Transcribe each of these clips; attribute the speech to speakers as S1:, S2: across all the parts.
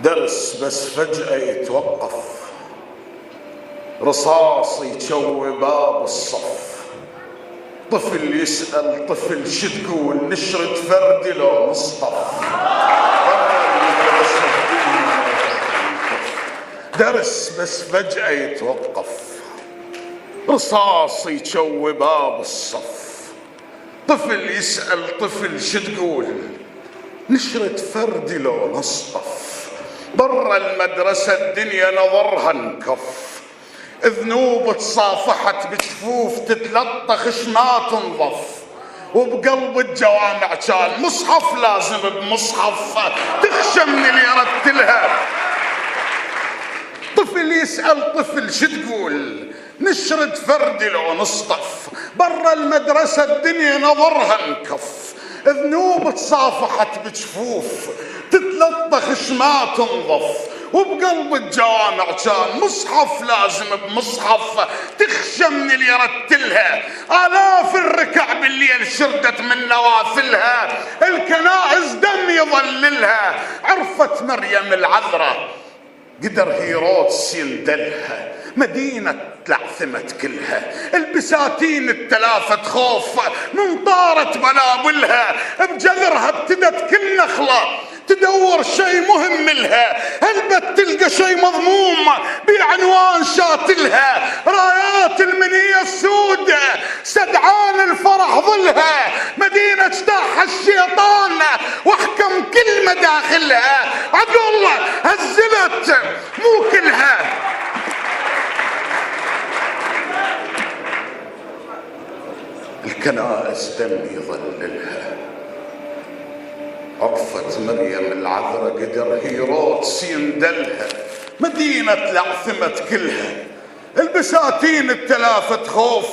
S1: درس بس فجأة يتوقف، رصاص يجوي باب الصف. طفل يسأل طفل شو تقول، نشرة فردي لو مصطف. درس بس فجأة يتوقف، رصاص يجوي باب الصف. طفل يسأل طفل شو تقول، نشرة فردي لو نصطف. برا المدرسة الدنيا نظرها انكف، ذنوب تصافحت بجفوف تتلطخ ما تنظف. وبقلب الجوامع كان مصحف لازم بمصحف، تخشى من اللي يرتلها. طفل يسأل طفل شو تقول، نشرة فردي لو نصطف. برا المدرسة الدنيا نظرها انكف، ذنوب تصافحت بجفوف تتلطخ ما تنظف. وبقلب الجوامع كان مصحف لازم بمصحف، تخشى من اللي يرتلها. آلاف الركع بالليل شردت من نوافلها، الكنائس دم يظللها. عرفت مريم العذراء قدر هيرودس يندلها، مدينة تلعثمت كلها. البساتين التلافت خوف من طارت بلابلها، بجذرها ابتدت كل نخلة تدور شيء مهم لها. هل بتلقى شيء مضموم بعنوان شاتلها، رايات المنية السود سدعان الفرح ظلها. مدينة اجتاحها الشيطان واحكم كل مداخلها، عقل هزلت مو كلها. الكنائس دم يظللها. عرفت مريم العذراء قدر هيرودس يندلها، مدينة لعثمت كلها. البساتين التلافت خوف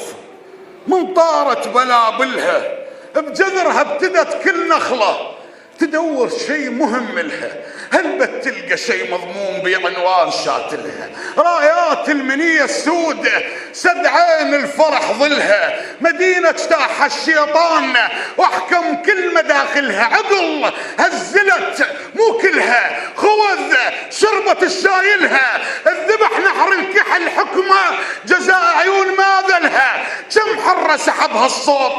S1: من طارت بلابلها، بجذرها ابتدت كل نخلة تدور شيء مهم لها. هل بتلقى شيء مضموم بعنوان شاتلها، رايات المنية السود سدعين الفرح ظلها. مدينة اجتاحها الشيطان واحكم كل مداخلها، عقل هزلت مو كلها. خوذ شربت الشايلها، الذبح نحر الكحل حكمه جزاء عيون ما ذلها. كم حرة سحبها الصوت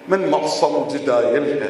S1: من معصم جدايلها،